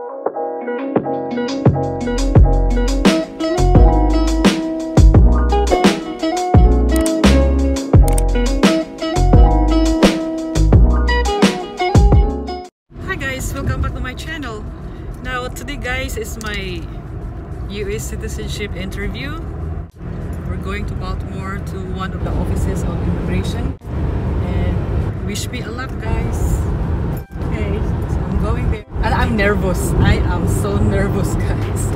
Hi guys, welcome back to my channel. Now today guys is my US citizenship interview. We're going to Baltimore to one of the offices of immigration, and wish me a luck guys. Okay, so I'm going there and I'm nervous. I am so nervous guys.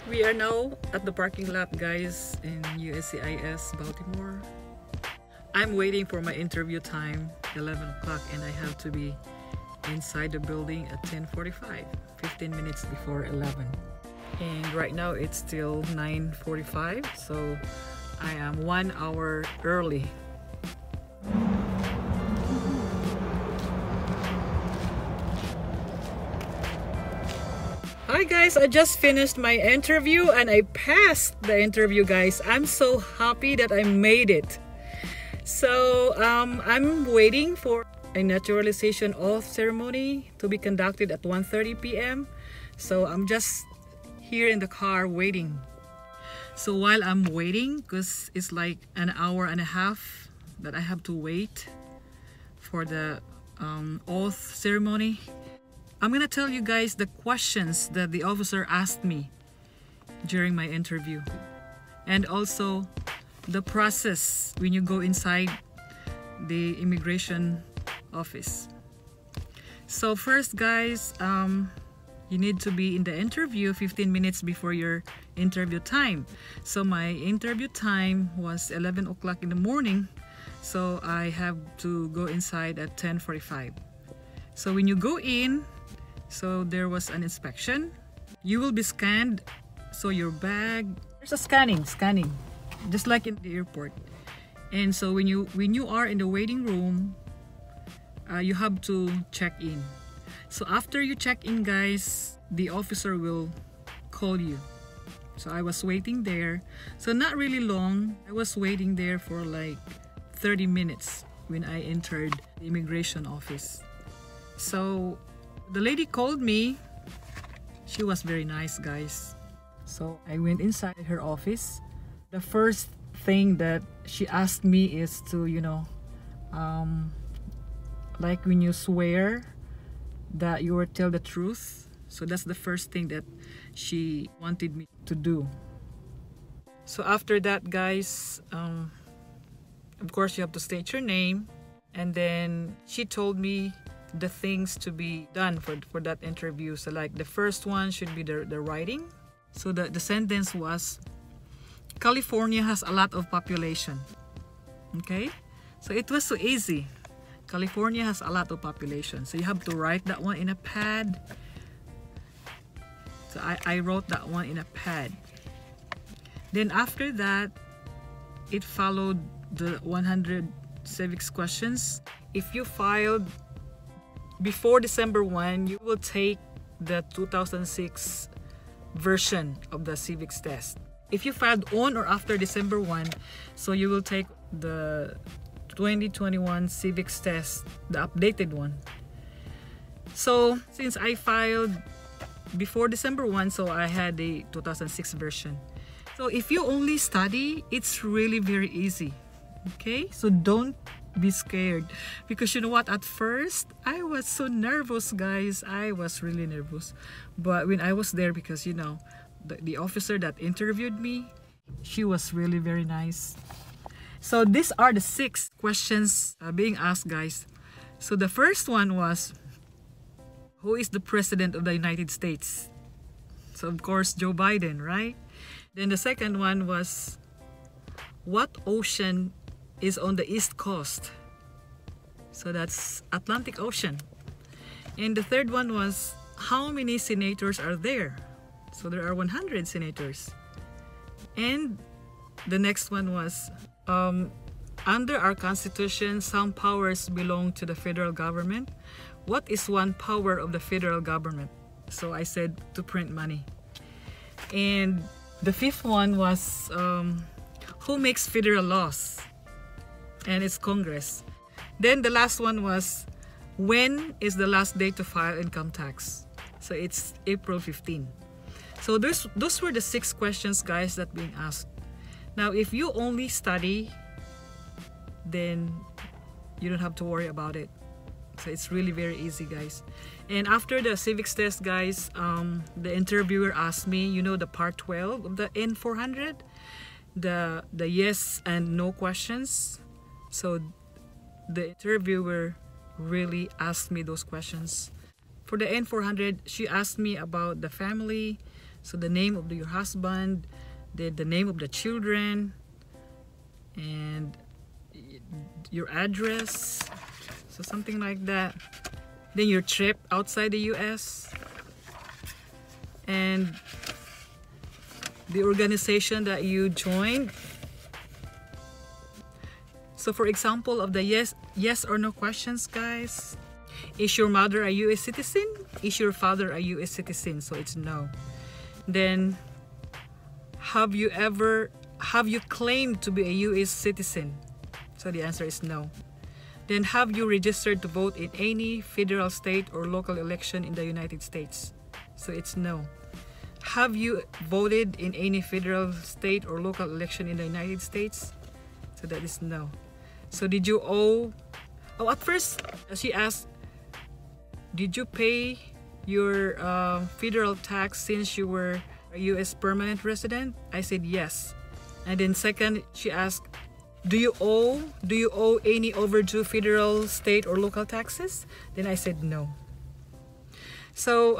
We are now at the parking lot guys in USCIS Baltimore. I'm waiting for my interview time 11 o'clock and I have to be inside the building at 10:45, 15 minutes before 11. And right now it's still 9:45, so I am 1 hour early. Hi guys, I just finished my interview and I passed the interview guys. I'm so happy that I made it. So I'm waiting for a naturalization oath ceremony to be conducted at 1:30 p.m. So I'm just here in the car waiting. So while I'm waiting, because it's like an hour and a half that I have to wait for the oath ceremony, I'm gonna tell you guys the questions that the officer asked me during my interview, and also the process when you go inside the immigration office. So first guys, you need to be in the interview 15 minutes before your interview time. So my interview time was 11 o'clock in the morning, so I have to go inside at 10:45. So when you go in, so there was an inspection. You will be scanned. So your bag, there's a scanning, just like in the airport. And so when you are in the waiting room, you have to check in. So after you check in guys, the officer will call you. So I was waiting there. So not really long. I was waiting there for like 30 minutes when I entered the immigration office. So the lady called me. She was very nice guys. So I went inside her office. The first thing that she asked me is to, you know, like when you swear that you will tell the truth. So that's the first thing that she wanted me to do. So after that guys, of course you have to state your name, and then she told me the things to be done for that interview. So like the first one should be the writing. So the sentence was, California has a lot of population. Okay, so it was so easy. California has a lot of population, so you have to write that one in a pad. So I wrote that one in a pad. Then after that, it followed the 100 civics questions. If you filed before December 1, you will take the 2006 version of the civics test. If you filed on or after December 1, so you will take the 2021 civics test, the updated one. So since I filed before December 1, so I had the 2006 version. So if you only study, it's really very easy. Okay, so don't be scared, because you know what, at first I was so nervous guys. I was really nervous, but when I was there, because you know the officer that interviewed me, she was really very nice. So these are the 6 questions being asked guys. So the first one was, who is the president of the United States? So of course Joe Biden, right? Then the second one was, what ocean is on the east coast? So that's Atlantic Ocean. And the third one was, how many senators are there? So there are 100 senators. And the next one was, under our constitution, some powers belong to the federal government. What is one power of the federal government? So I said to print money. And the fifth one was who makes federal laws? And it's Congress. Then the last one was when is the last day to file income tax? So it's April 15. So those were the 6 questions, guys, that being asked. Now, if you only study, then you don't have to worry about it. So it's really very easy, guys. And after the civics test, guys, the interviewer asked me, you know, the part 12 of the N-400, the yes and no questions. So the interviewer really asked me those questions. For the N-400, she asked me about the family, so the name of your husband, the name of the children, and your address, so something like that. Then your trip outside the US, and the organization that you joined. So for example of the yes or no questions, guys, is your mother a US citizen? Is your father a US citizen? So it's no. Then have you claimed to be a US citizen? So the answer is no. Then have you registered to vote in any federal, state, or local election in the United States? So it's no. Have you voted in any federal, state, or local election in the United States? So that is no. So did you owe? Oh, at first she asked, did you pay your federal tax since you were a U.S. permanent resident? I said yes. And then second, she asked, do you owe any overdue federal, state, or local taxes? Then I said no. So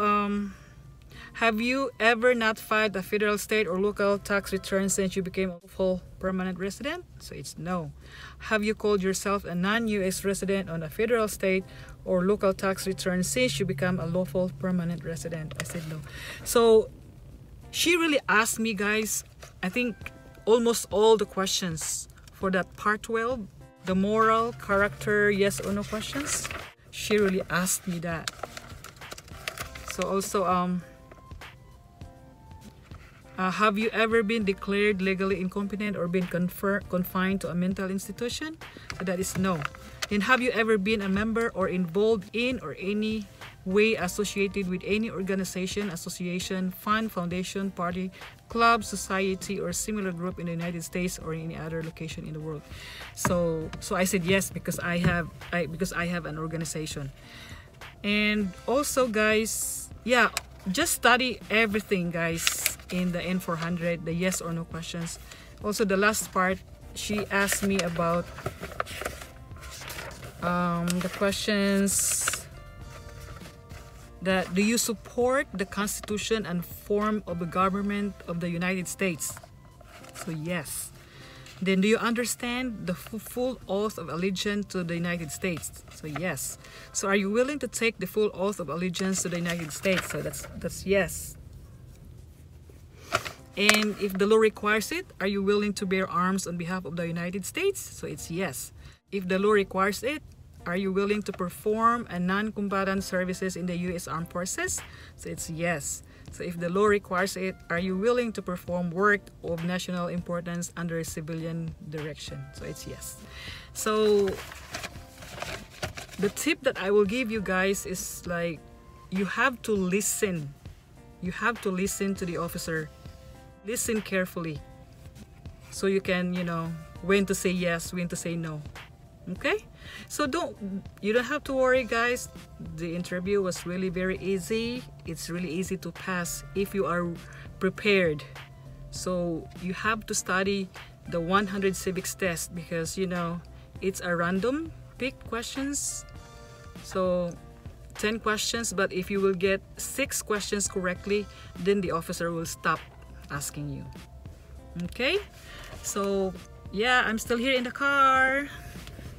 have you ever not filed a federal, state, or local tax return since you became a full permanent resident? So it's no. Have you called yourself a non-US resident on a federal, state, or local tax return since you become a lawful permanent resident? I said no. So she really asked me, guys, I think almost all the questions for that part 12, the moral, character, yes or no questions. She really asked me that. So also, have you ever been declared legally incompetent or been confined to a mental institution? So that is no. Then have you ever been a member or involved in or any way associated with any organization, association, fund, foundation, party, club, society, or similar group in the United States or in any other location in the world? So I said yes, because I have an organization. And also, guys, yeah, just study everything, guys, in the N-400, the yes or no questions. Also, the last part, she asked me about the questions that do you support the Constitution and form of the government of the United States? So yes. Then do you understand the full oath of allegiance to the United States? So yes. So are you willing to take the full oath of allegiance to the United States? So that's yes. And if the law requires it, are you willing to bear arms on behalf of the United States? So it's yes. If the law requires it, are you willing to perform a non-combatant services in the U.S. Armed Forces? So it's yes. So if the law requires it, are you willing to perform work of national importance under civilian direction? So it's yes. So the tip that I will give you guys is, like, you have to listen. You have to listen to the officer. Listen carefully so you can, you know, when to say yes, when to say no. Okay, so you don't have to worry, guys. The interview was really very easy. It's really easy to pass if you are prepared. So you have to study the 100 civics test, because, you know, it's a random pick questions. So 10 questions, but if you will get 6 questions correctly, then the officer will stop asking you. Okay, so yeah, I'm still here in the car.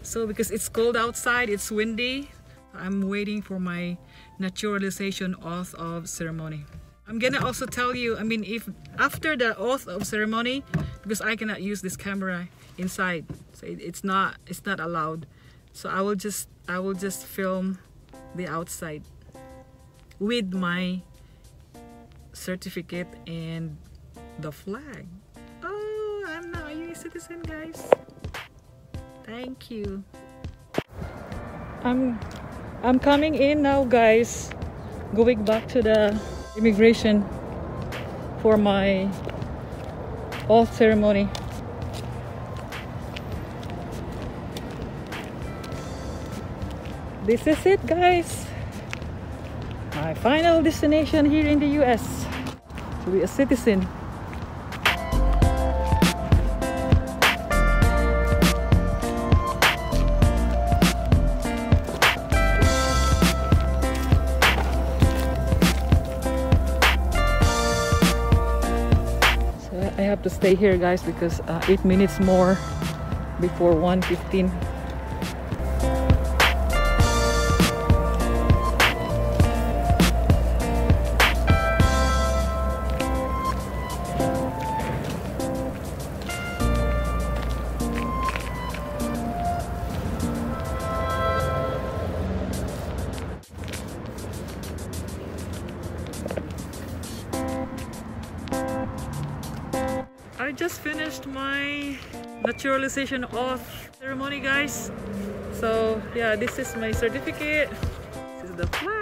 So because it's cold outside, it's windy, I'm waiting for my naturalization oath of ceremony. I'm gonna also tell you, I mean, if after the oath of ceremony, because I cannot use this camera inside, so it's not allowed. So I will just film the outside with my certificate and the flag. Oh, I'm now a US citizen, guys. Thank you. I'm coming in now, guys. Going back to the immigration for my oath ceremony. This is it, guys. My final destination here in the US, to be a citizen. So I have to stay here, guys, because 8 minutes more before 1:15. I just finished my naturalization oath ceremony, guys. So yeah, this is my certificate. This is the flag.